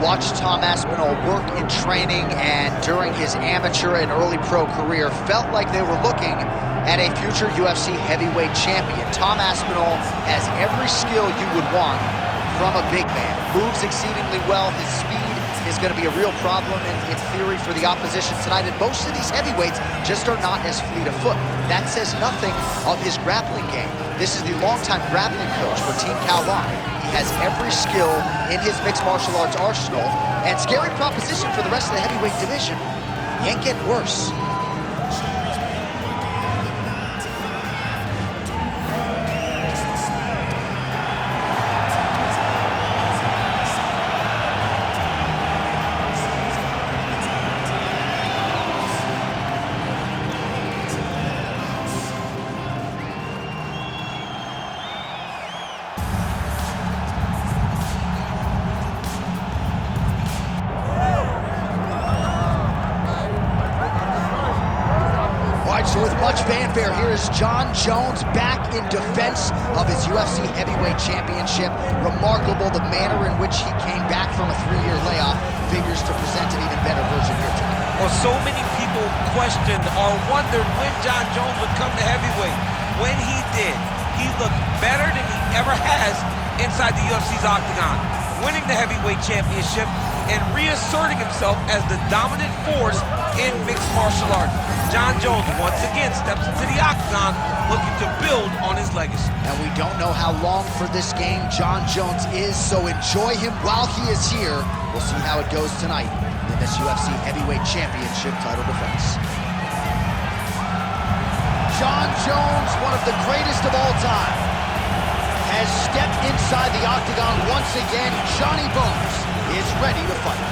watched Tom Aspinal work in training and during his amateur and early pro career, felt like they were looking at a future UFC heavyweight champion. Tom Aspinal has every skill you would want from a big man. Moves exceedingly well. His speed is going to be a real problem in theory for the opposition tonight, and most of these heavyweights just are not as fleet of foot. That says nothing of his grappling game. This is the longtime grappling coach for Team Calvin. He has every skill in his mixed martial arts arsenal, and scary proposition for the rest of the heavyweight division. He ain't getting worse. So with much fanfare, here is Jon Jones back in defense of his UFC heavyweight championship. Remarkable the manner in which he came back from a 3-year layoff. Figures to present an even better version here tonight. Well, so many people questioned or wondered when Jon Jones would come to heavyweight. When he did, he looked better than he ever has inside the UFC's octagon, winning the heavyweight championship and reasserting himself as the dominant force in mixed martial arts. Jon Jones once again steps into the octagon looking to build on his legacy. And we don't know how long for this game Jon Jones is, so enjoy him while he is here. We'll see how it goes tonight in this UFC heavyweight championship title defense. Jon Jones, one of the greatest of all time, has stepped inside the octagon once again. Johnny Bones is ready to fight.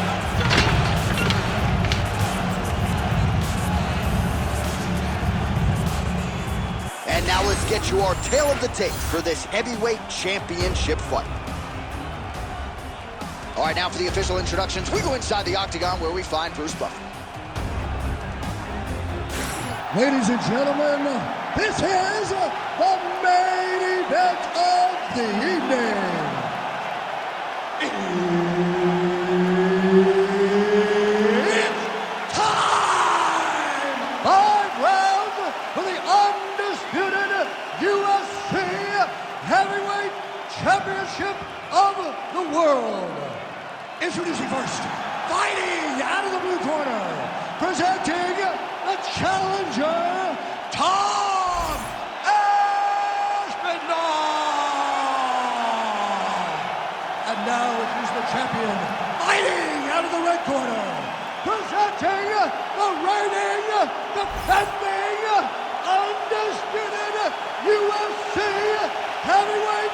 And now let's get you our tale of the tape for this heavyweight championship fight. All right, now for the official introductions, we go inside the octagon where we find Bruce Buffer. Ladies and gentlemen, this is the main event of the evening. It's time! 5 rounds for the undisputed UFC Heavyweight Championship of the world. Introducing first, fighting out of the blue corner, presenting the challenger, Tom Aspinall. And now here's the champion, fighting out of the red corner, presenting the reigning, defending, undisputed UFC heavyweight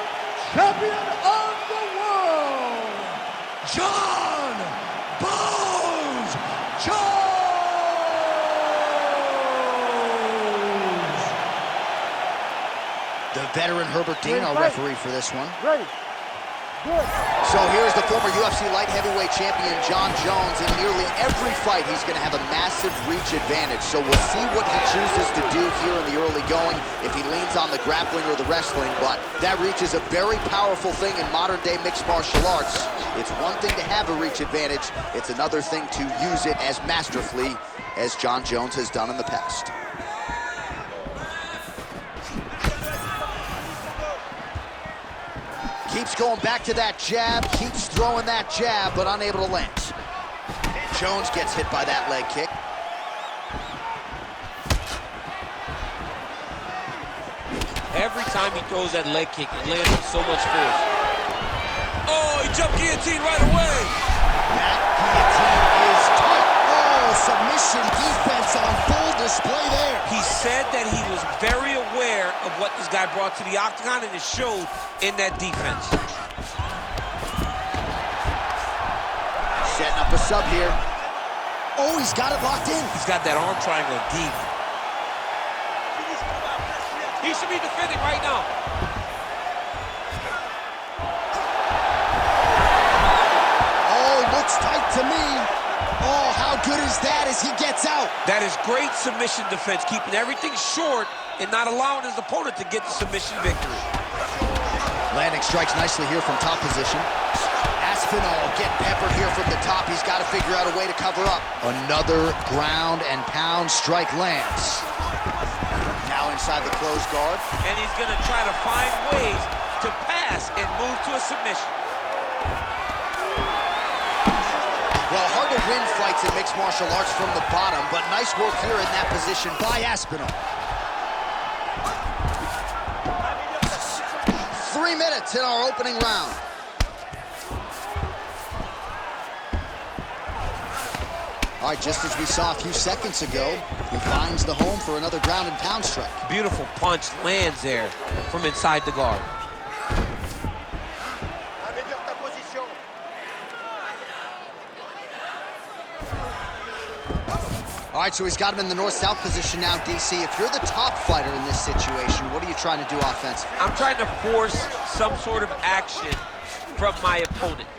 champion of the world, Jon Bones Jones. The veteran Herbert Dean, our referee for this one. Ready. Good. So here's the former UFC light heavyweight champion, Jon Jones. In nearly every fight, he's going to have a massive reach advantage. So we'll see what he chooses to do here in the early going, if he leans on the grappling or the wrestling. But that reach is a very powerful thing in modern-day mixed martial arts. It's one thing to have a reach advantage. It's another thing to use it as masterfully as Jon Jones has done in the past. Keeps going back to that jab, keeps throwing that jab, but unable to land. Jones gets hit by that leg kick. Every time he throws that leg kick, it lands with so much force. Oh, he jumped guillotine right away. That guillotine is tight. Oh, submission defense on full display there. He said that he was very aware of what this guy brought to the octagon, and it showed in that defense. Setting up a sub here. Oh, he's got it locked in. He's got that arm triangle deep. He should be defending right now. Oh, looks tight to me. Oh, how good is that as he gets out? That is great submission defense, keeping everything short and not allowing his opponent to get the submission victory. Landing strikes nicely here from top position. Aspinal getting peppered here from the top. He's got to figure out a way to cover up. Another ground and pound strike lands. Now inside the closed guard. And he's going to try to find ways to pass and move to a submission. Well, hard to win fights in mixed martial arts from the bottom, but nice work here in that position by Aspinal. 3 minutes in our opening round. All right, just as we saw a few seconds ago, he finds the home for another ground and pound strike. Beautiful punch lands there from inside the guard. All right, so he's got him in the north-south position now, DC. If you're the top fighter in this situation, what are you trying to do offensively? I'm trying to force some sort of action from my opponent.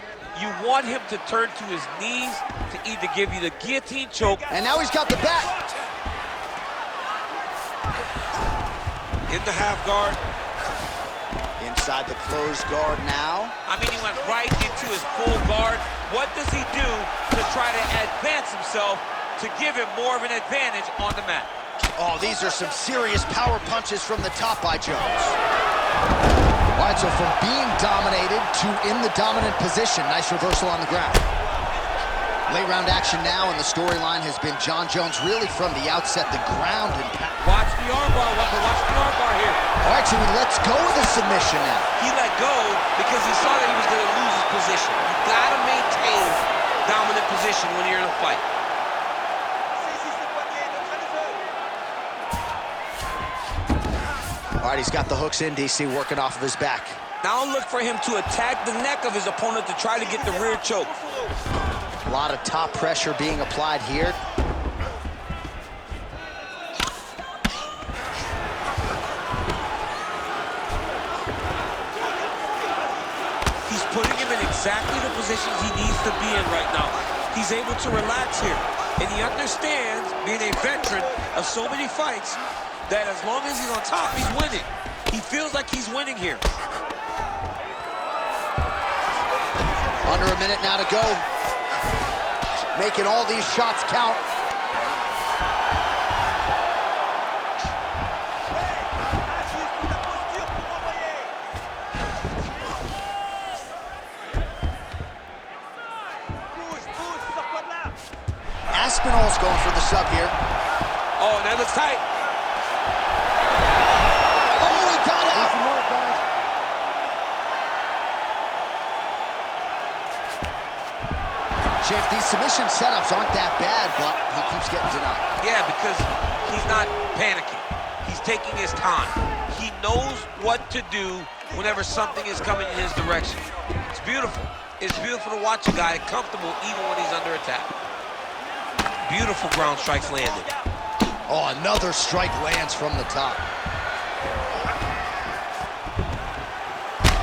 You want him to turn to his knees to either give you the guillotine choke. And now he's got the back. In the half guard. Inside the closed guard now. I mean, he went right into his full guard. What does he do to try to advance himself to give him more of an advantage on the mat? Oh, these are some serious power punches from the top by Jones. All right, so from being dominated to in the dominant position, nice reversal on the ground. Late round action now, and the storyline has been Jon Jones really from the outset, the ground and pound. Watch the armbar, watch the armbar here. All right, so he lets go of the submission now. He let go because he saw that he was going to lose his position. You got to maintain dominant position when you're in a fight. All right, he's got the hooks in, DC, working off of his back. Now look for him to attack the neck of his opponent to try to get the rear choke. A lot of top pressure being applied here. He's putting him in exactly the positions he needs to be in right now. He's able to relax here. And he understands, being a veteran of so many fights, that as long as he's on top, he's winning. He feels like he's winning here. Under a minute now to go. Making all these shots count. Aspinall's going for the sub here. Oh, that looks tight. Champ, these submission setups aren't that bad, but he keeps getting denied. Yeah, because he's not panicking. He's taking his time. He knows what to do whenever something is coming in his direction. It's beautiful. It's beautiful to watch a guy comfortable even when he's under attack. Beautiful ground strikes landed. Oh, another strike lands from the top.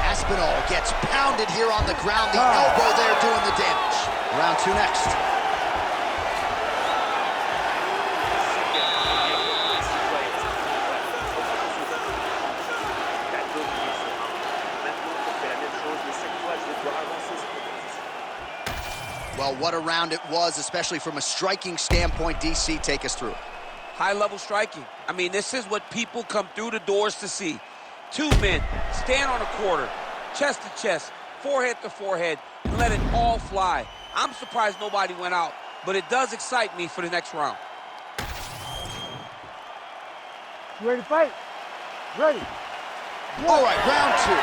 Aspinal gets pounded here on the ground. The elbow there doing the damage. Round two next. Well, what a round it was, especially from a striking standpoint. DC, take us through. High-level striking. I mean, this is what people come through the doors to see. Two men stand on a quarter, chest to chest, forehead to forehead, and let it all fly. I'm surprised nobody went out, but it does excite me for the next round. You ready to fight? Ready. All right, round two.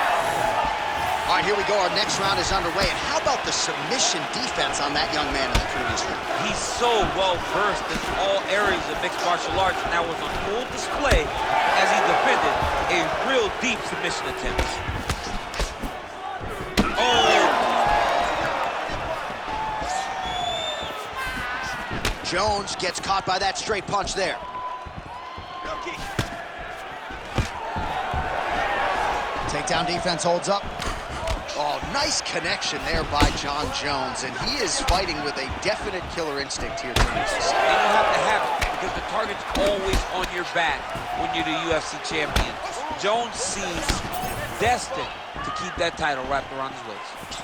All right, here we go. Our next round is underway. And how about the submission defense on that young man in the previous round? He's so well-versed in all areas of mixed martial arts, and that was on full display as he defended a real deep submission attempt. Oh! Jones gets caught by that straight punch there. Takedown defense holds up. Oh, nice connection there by Jon Jones, and he is fighting with a definite killer instinct here tonight. You don't have to have it, because the target's always on your back when you're the UFC champion. Jones seems destined to keep that title wrapped around his waist.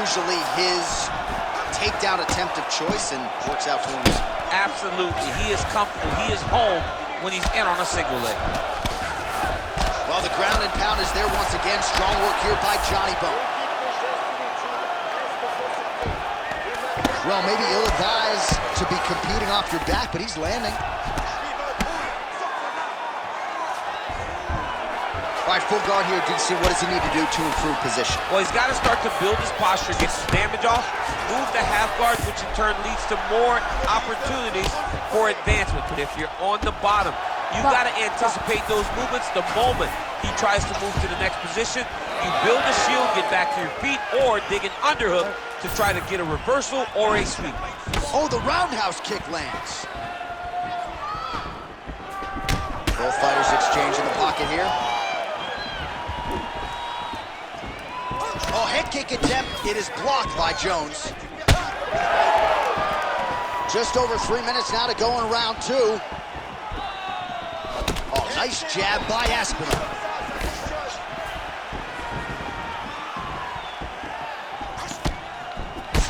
usually his takedown attempt of choice and works out for him. Absolutely. He is comfortable. He is home when he's in on a single leg. Well, the ground and pound is there once again. Strong work here by Johnny Bone. Well, maybe ill-advised to be competing off your back, but he's landing. All right, full guard here, DC. What does he need to do to improve position? Well, he's got to start to build his posture, get some damage off, move the half guard, which in turn leads to more opportunities for advancement. But if you're on the bottom, you got to anticipate those movements the moment he tries to move to the next position. You build a shield, get back to your feet, or dig an underhook to try to get a reversal or a sweep. Oh, the roundhouse kick lands. Both fighters exchange in the pocket here. Oh, head kick attempt. It is blocked by Jones. Just over 3 minutes now to go in round 2. Oh, nice jab by Aspinal.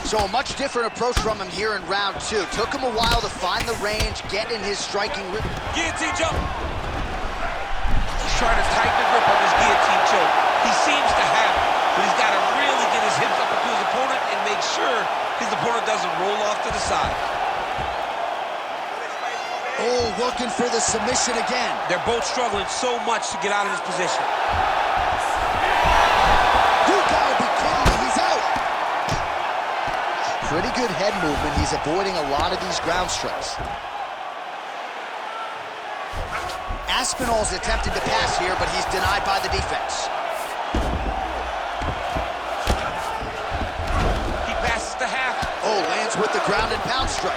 So a much different approach from him here in round 2. Took him a while to find the range, get in his striking rhythm. Guillotine choke. He's trying to tighten the grip on this guillotine choke. He seems to have it, but he's got to really get his hips up into his opponent and make sure his opponent doesn't roll off to the side. Oh, looking for the submission again. They're both struggling so much to get out of this position. You gotta be kidding me, he's out. Pretty good head movement. He's avoiding a lot of these ground strikes. Aspinall's attempted to pass here, but he's denied by the defense. He passes to half. Oh, lands with the ground and pound strike.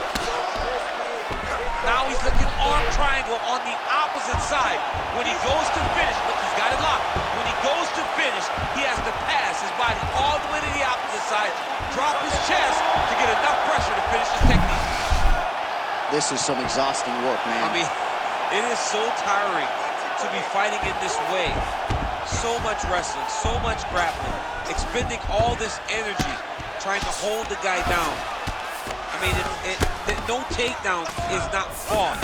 Now he's looking arm triangle on the opposite side. When he goes to finish, look, he's got it locked. When he goes to finish, he has to pass his body all the way to the opposite side, drop his chest to get enough pressure to finish his technique. This is some exhausting work, man. I mean, it is so tiring to be fighting in this way. So much wrestling, so much grappling, expending all this energy trying to hold the guy down. I mean, no takedown is not fought.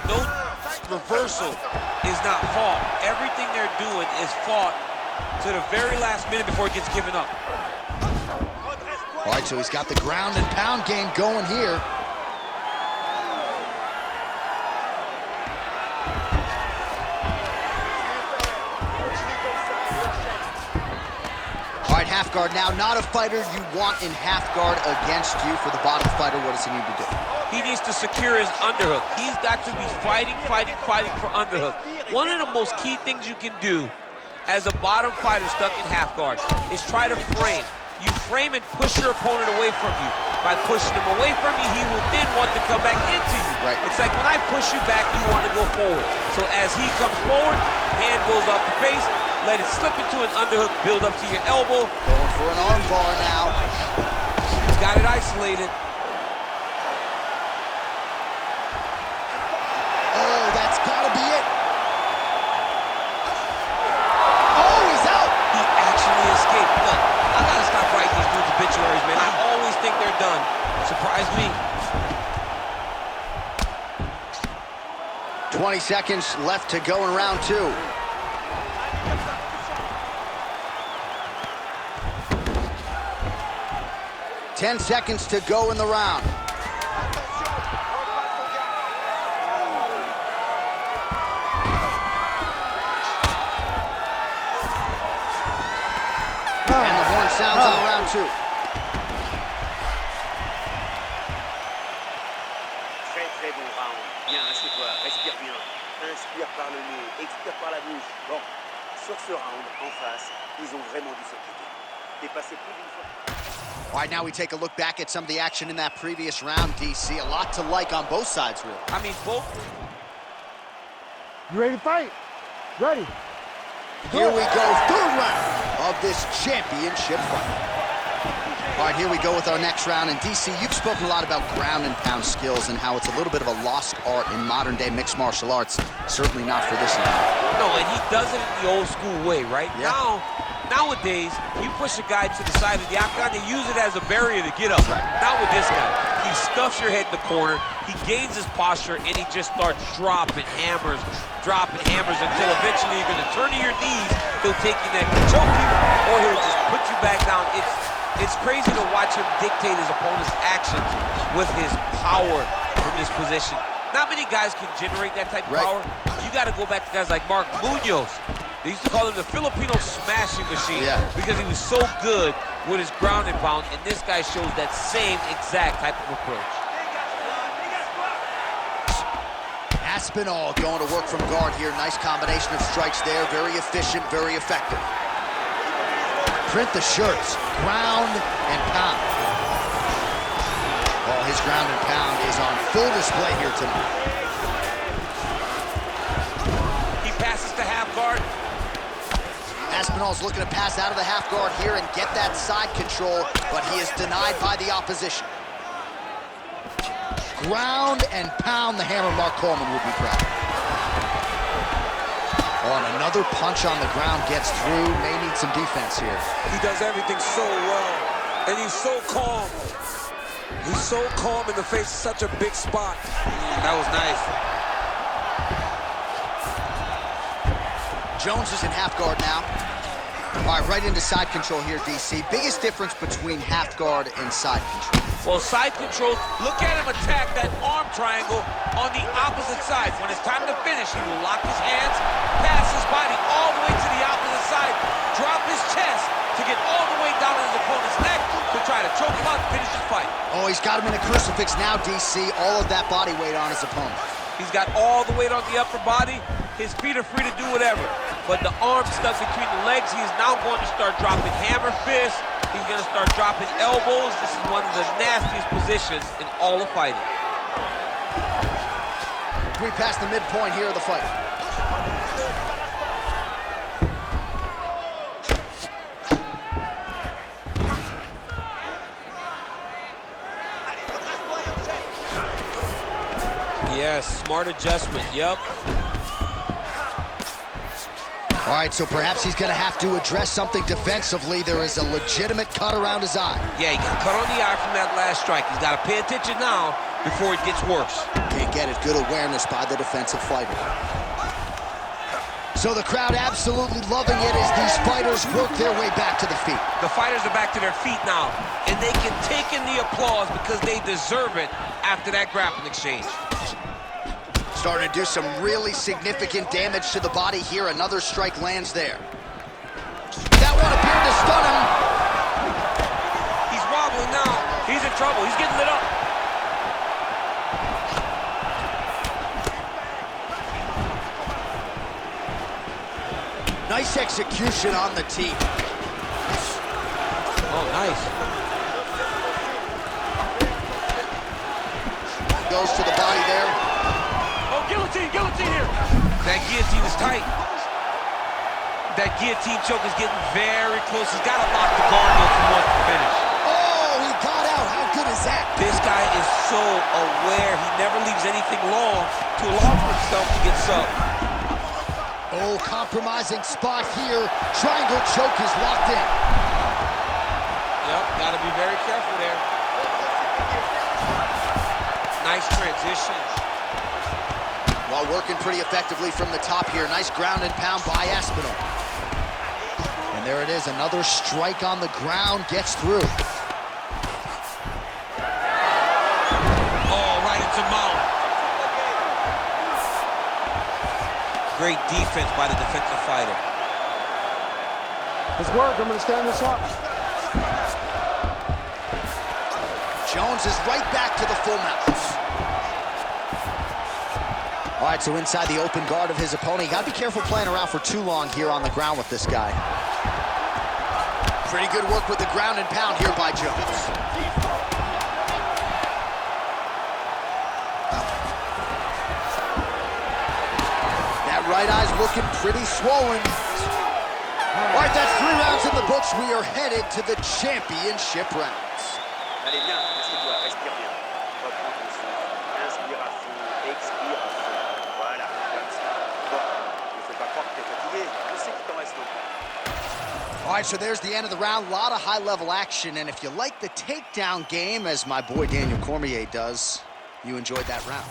No reversal is not fought. Everything they're doing is fought to the very last minute before it gets given up. All right, so he's got the ground and pound game going here. All right, half guard now. Not a fighter you want in half guard against you. For the bottom fighter, what does he need to do? He needs to secure his underhook. He's got to be fighting for underhook. One of the most key things you can do as a bottom fighter stuck in half guard is try to frame. You frame and push your opponent away from you. By pushing him away from you, he will then want to come back into you. Right. It's like when I push you back, you want to go forward. So as he comes forward, hand goes off the face, let it slip into an underhook, build up to your elbow. Going for an arm bar now. He's got it isolated. Oh, that's gotta be it. Oh, he's out. He actually escaped. Look, I gotta stop writing these dudes obituaries, man. I always think they're done. Surprise me. 20 seconds left to go in round 2. Ten seconds to go in the round. And the horn sounds on round 2. Très très bon round. Bien, assieds-toi, respire bien. Inspire par le nez, expire par la bouche. Bon, sur ce round, en face, ils ont vraiment dû s'occuper. T'es passé plus d'une fois. All right, now we take a look back at some of the action in that previous round, DC. A lot to like on both sides, really. I mean, both. You ready to fight? Ready. Here we go, third round of this championship fight. All right, here we go with our next round. And DC, you've spoken a lot about ground and pound skills and how it's a little bit of a lost art in modern day mixed martial arts. Certainly not for this round. No, and he does it in the old school way, right? Yeah. Now, Nowadays, you push a guy to the side of the octagon, they use it as a barrier to get up. Not with this guy. He stuffs your head in the corner, he gains his posture, and he just starts dropping hammers until eventually you're gonna turn to your knees, he'll take your neck and choke you, or he'll just put you back down. It's crazy to watch him dictate his opponent's actions with his power from this position. Not many guys can generate that type of power. You got to go back to guys like Mark Munoz. They used to call him the Filipino smashing machine because he was so good with his ground and pound, and this guy shows that same exact type of approach. Aspinal going to work from guard here. Nice combination of strikes there. Very efficient, very effective. Print the shirts. Ground and pound. Oh, his ground and pound is on full display here tonight. He passes to half guard. Aspinall's looking to pass out of the half guard here and get that side control, but he is denied by the opposition. Ground and pound, the hammer. Mark Coleman would be proud. Oh, and another punch on the ground gets through. May need some defense here. He does everything so well, and he's so calm. He's so calm in the face of such a big spot. That was nice. Jones is in half guard now. All right, right into side control here, DC. Biggest difference between half guard and side control? Well, side control, look at him attack that arm triangle on the opposite side. When it's time to finish, he will lock his hands, pass his body all the way to the opposite side, drop his chest to get all the way down to his opponent's neck to try to choke him out and finish his fight. Oh, he's got him in a crucifix now, DC. All of that body weight on his opponent. He's got all the weight on the upper body. His feet are free to do whatever. But the arm stuck between the legs, he is now going to start dropping hammer fists. He's going to start dropping elbows. This is one of the nastiest positions in all of fighting. We passed the midpoint here of the fight. Yes, smart adjustment, yep. All right, so perhaps he's going to have to address something defensively. There is a legitimate cut around his eye. Yeah, he got cut on the eye from that last strike. He's got to pay attention now before it gets worse. Can't get it. Good awareness by the defensive fighter. So the crowd absolutely loving it as these fighters work their way back to the feet. The fighters are back to their feet now, and they can take in the applause because they deserve it after that grappling exchange. Starting to do some really significant damage to the body here. Another strike lands there. That one appeared to stun him. He's wobbling now. He's in trouble. He's getting lit up. Nice execution on the team. Oh, nice. Goes to the body there. Guillotine here. That guillotine is tight. That guillotine choke is getting very close. He's got to lock the guard though if he wants to finish. Oh, he got out. How good is that? This guy is so aware. He never leaves anything long to allow for himself to get subbed. Oh, compromising spot here. Triangle choke is locked in. Yep, got to be very careful there. Nice transition. While working pretty effectively from the top here. Nice ground and pound by Aspinal. And there it is, another strike on the ground, gets through. Oh, right into mount. Great defense by the defensive fighter. Let's work, I'm gonna stand this up. Jones is right back to the full mount. All right, so inside the open guard of his opponent. You gotta be careful playing around for too long here on the ground with this guy. Pretty good work with the ground and pound here by Jones. That right eye's looking pretty swollen. All right, that's 3 rounds in the books. We are headed to the championship rounds. Allez, viens, assieds-toi, respire bien. Reprends ton souffle. Inspire à fond, expire à fond. Voilà, comme ça. Bon, ne fais pas croire que t'es fatigué. Je sais qu'il t'en reste un peu. All All right, so there's the end of the round. A lot of high-level action, and if you like the takedown game, as my boy Daniel Cormier does, you enjoyed that round.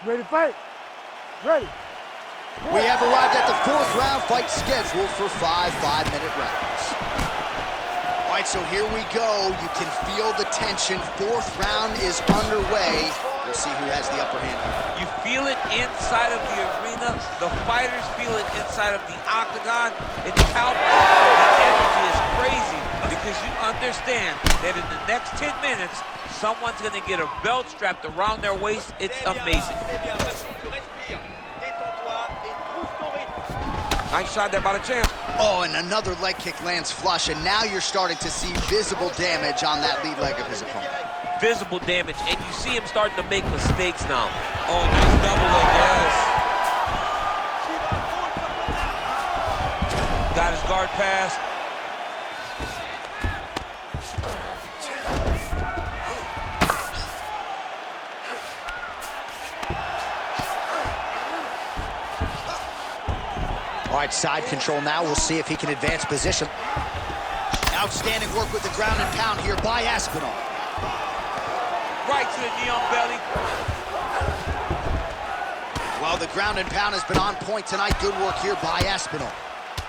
Ready to fight? Ready. We have arrived at the 4th round, fight scheduled for 5 5-minute rounds. All right, so here we go. You can feel the tension. 4th round is underway. We'll see who has the upper hand. You feel it inside of the arena. The fighters feel it inside of the octagon. It's palpable. The energy is crazy because you understand that in the next 10 minutes, someone's going to get a belt strapped around their waist. It's amazing. Nice shot there by the champ. Oh, and another leg kick lands flush, and now you're starting to see visible damage on that lead leg of his opponent. Visible damage, and you see him starting to make mistakes now. Oh, nice double leg, yes. Got his guard pass. All right, side control now. We'll see if he can advance position. Outstanding work with the ground and pound here by Aspinal. Right to the knee on belly. Well, the ground and pound has been on point tonight. Good work here by Aspinal.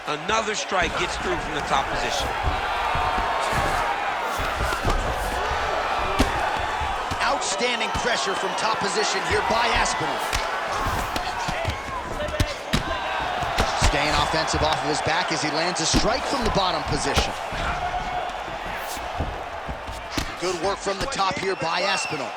Another strike gets through from the top position. Outstanding pressure from top position here by Aspinal. Staying offensive off of his back as he lands a strike from the bottom position. Good work from the top here by Aspinal.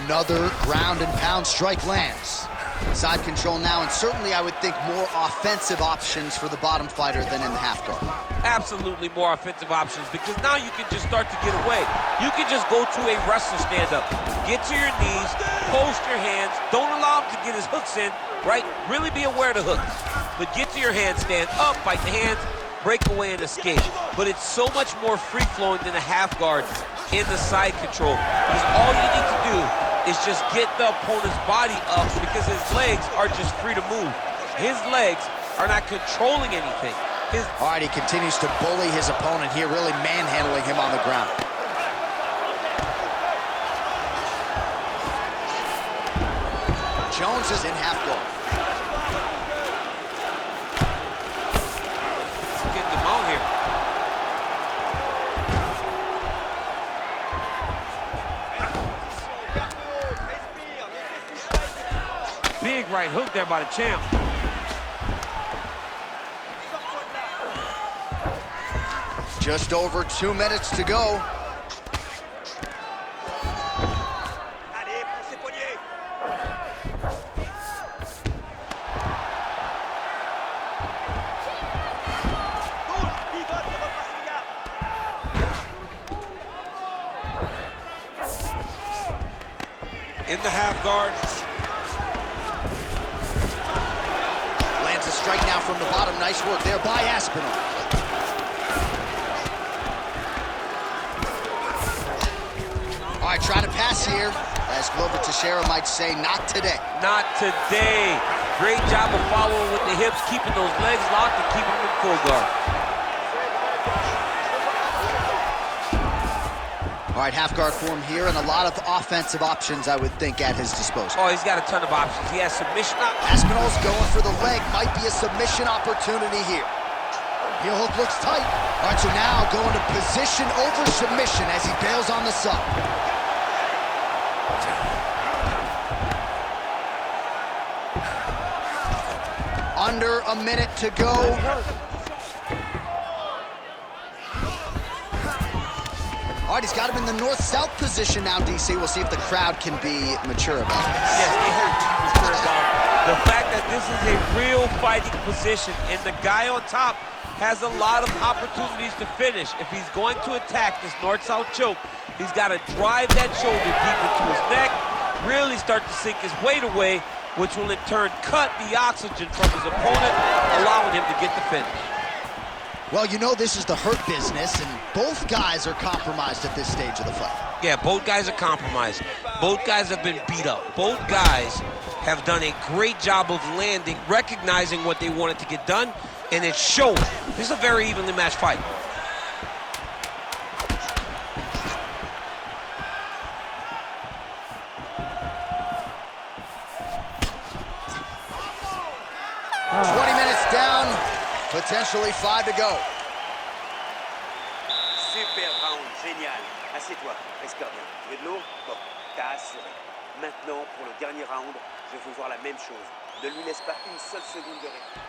Another ground and pound strike lands. Side control now, and certainly I would think more offensive options for the bottom fighter than in the half guard. Absolutely more offensive options, because now you can just start to get away. You can just go to a wrestler stand-up. Get to your knees, post your hands, don't allow him to get his hooks in, right? Really be aware of the hooks. But get to your hands, stand up, fight the hands, break away and escape. But it's so much more free-flowing than a half guard in the side control. Because all you need to do is just get the opponent's body up, because his legs are just free to move. His legs are not controlling anything. All right, he continues to bully his opponent here, really manhandling him on the ground. Jones is in half guard. Getting him out here. Big right hook there by the champ. Just over 2 minutes to go. In the half guard. Lands a strike now from the bottom. Nice work there by Aspinal. All right, trying to pass here. As Glover Teixeira might say, not today. Not today. Great job of following with the hips, keeping those legs locked and keeping them in full guard. All right, half guard form here, and a lot of offensive options, I would think, at his disposal. Oh, he's got a ton of options. He has submission options. Aspinal's going for the leg. Might be a submission opportunity here. Heel hook looks tight. All right, so now going to position over submission as he bails on the sub. Under a minute to go. All right, he's got him in the north-south position now, DC. We'll see if the crowd can be mature about this. Yes, they have to be mature about the fact that this is a real fighting position, and the guy on top has a lot of opportunities to finish. If he's going to attack this north-south choke, he's got to drive that shoulder deep into his neck, really start to sink his weight away, which will in turn cut the oxygen from his opponent, allowing him to get the finish. Well, you know this is the hurt business, and both guys are compromised at this stage of the fight. Yeah, both guys are compromised. Both guys have been beat up. Both guys have done a great job of landing, recognizing what they wanted to get done, and it shows. This is a very evenly matched fight. Down, potentially 5 to go. Super round, génial. Assieds-toi, respire bien. Tu veux de l'eau? Bon, t'as assuré. Maintenant, pour le dernier round, je veux voir la même chose. Ne lui laisse pas une seule seconde de répit.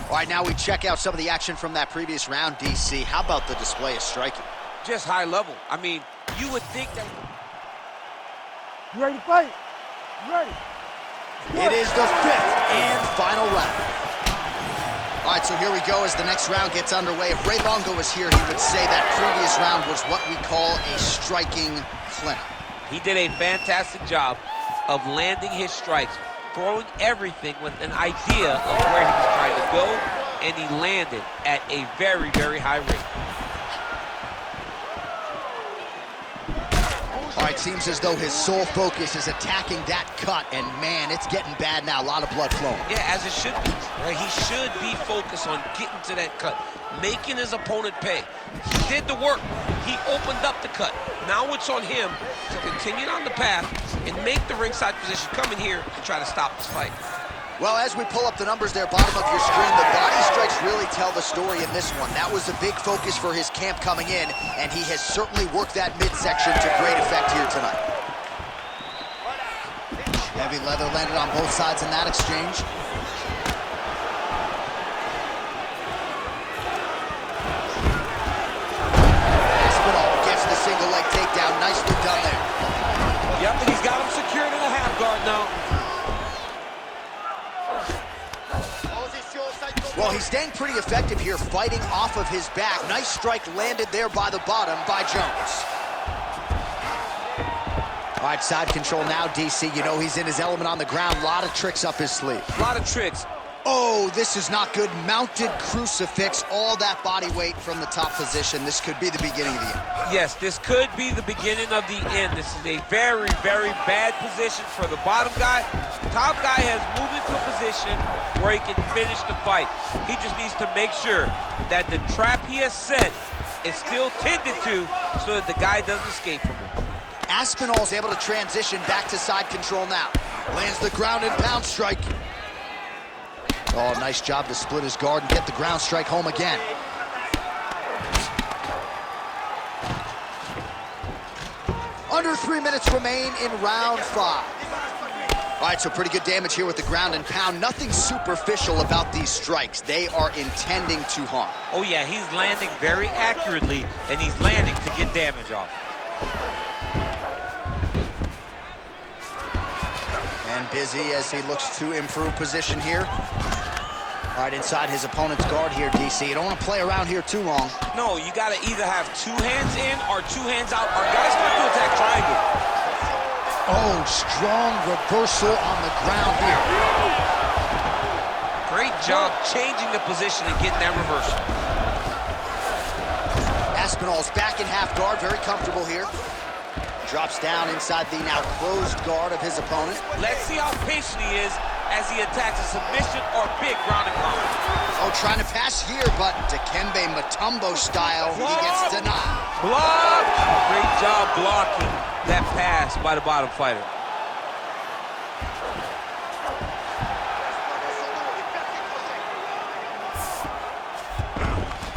All right, now we check out some of the action from that previous round, DC. How about the display of striking? Just high level. I mean, you would think that... You ready to fight? You ready? It is the 5th and final round. All right, so here we go as the next round gets underway. If Ray Longo was here, he would say that previous round was what we call a striking clinic. He did a fantastic job of landing his strikes, throwing everything with an idea of where he was trying to go, and he landed at a very, very high rate. All right, seems as though his sole focus is attacking that cut, and man, it's getting bad now. A lot of blood flowing. Yeah, as it should be, right? He should be focused on getting to that cut, making his opponent pay. He did the work. He opened up the cut. Now it's on him to continue on the path and make the ringside position, come in here and try to stop this fight. Well, as we pull up the numbers there, bottom of your screen, the body strikes really tell the story in this one. That was a big focus for his camp coming in, and he has certainly worked that midsection to great effect here tonight. Heavy leather landed on both sides in that exchange. Aspinal gets the single leg takedown. Nicely done there. Yep, and he's got him secured in a half guard now. Well, he's staying pretty effective here, fighting off of his back. Nice strike landed there by the bottom by Jones. All right, side control now, DC. You know he's in his element on the ground. A lot of tricks up his sleeve. A lot of tricks. Oh, this is not good. Mounted crucifix, all that body weight from the top position. This could be the beginning of the end. Yes, this could be the beginning of the end. This is a very, very bad position for the bottom guy. Top guy has moved into a position where he can finish the fight. He just needs to make sure that the trap he has set is still tended to so that the guy doesn't escape from him. Aspinall's able to transition back to side control now. Lands the ground and pound strike. Oh, nice job to split his guard and get the ground strike home again. Under 3 minutes remain in round 5. All right, so pretty good damage here with the ground and pound. Nothing superficial about these strikes. They are intending to harm. Oh yeah, he's landing very accurately, and he's landing to get damage off. And busy as he looks to improve position here. All right, inside his opponent's guard here, DC. You don't want to play around here too long. No, you got to either have 2 hands in or 2 hands out. Our guys start to attack triangle. Oh, strong reversal on the ground here. Great job changing the position and getting that reversal. Aspinall's back in half guard, very comfortable here. Drops down inside the now closed guard of his opponent. Let's see how patient he is as he attacks a submission or big ground and pound. Oh, trying to pass here, but Dikembe Mutombo style, he gets denied. Block! Great job blocking that pass by the bottom fighter.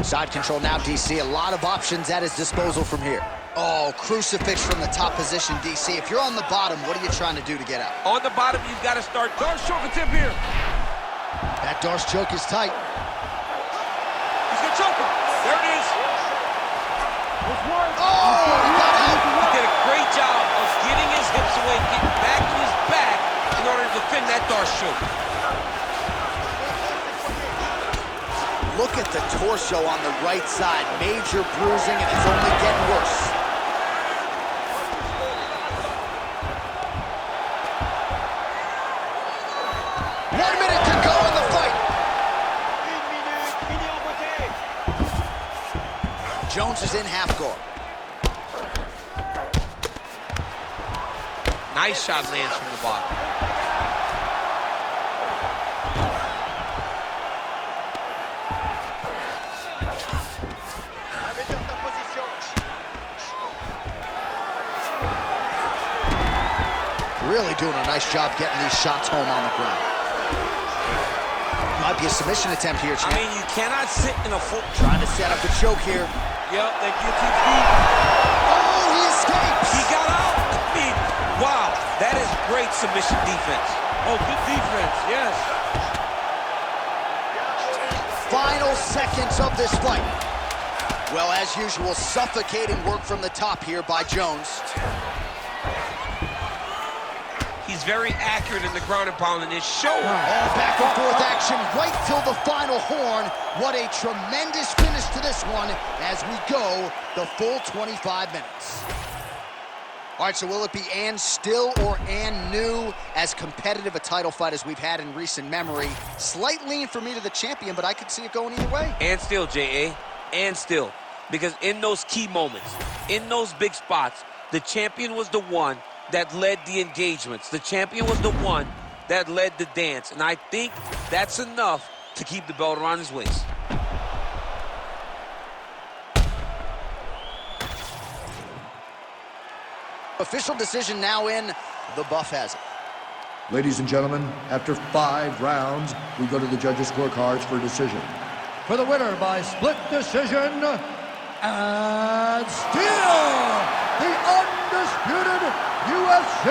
Side control now, DC. A lot of options at his disposal from here. Oh, crucifix from the top position, DC. If you're on the bottom, what are you trying to do to get out? On the bottom, you've got to start Darce choke attempt here. That Darce choke is tight. He's going to choke him. There it is. Oh, he got out. He did a great job of getting his hips away, getting back to his back in order to defend that Darce choke. Look at the torso on the right side. Major bruising, and it's only getting worse. Jones is in half guard. Nice shot lands from the bottom. really doing a nice job getting these shots home on the ground. Might be a submission attempt here, champ. I mean, you cannot sit in a full... Trying to set up the choke here. Yep, that guillotine deep. Oh, he escapes! He got out. I mean, wow, that is great submission defense. Oh, good defense, yes. Final seconds of this fight. Well, as usual, suffocating work from the top here by Jones. He's very accurate in the ground and pound, and it's showing. All back and forth action right till the final horn. What a tremendous finish to this one as we go the full 25 minutes. All right, so will it be and still or and new? As competitive a title fight as we've had in recent memory. Slight lean for me to the champion, but I could see it going either way. And still, J.A., and still. Because in those key moments, in those big spots, the champion was the one that led the engagements. The champion was the one that led the dance. And I think that's enough to keep the belt around his waist. Official decision now in. The buff has it. Ladies and gentlemen, after 5 rounds, we go to the judges' scorecards for a decision. For the winner by split decision, and still the undisputed UFC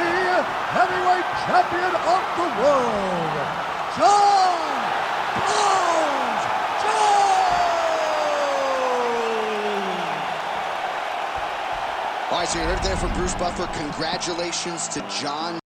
heavyweight champion of the world, Jon Jones! All right, so you heard it there from Bruce Buffer. Congratulations to Jon